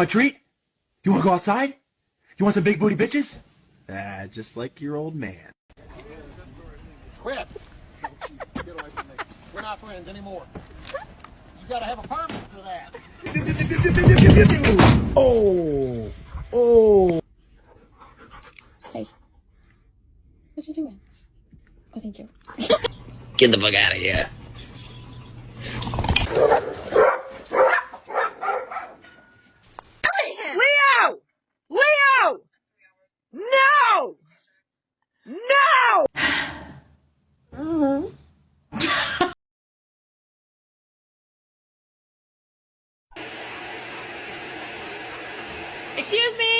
want a treat? You want to go outside? You want some big booty bitches? Just like your old man. Quit. Get away from me. We're not friends anymore. You gotta have a permit for that. Oh! Oh! Hey. What you doing? Oh, thank you. Get the fuck out of here. Leo! Leo! No! No! Excuse me!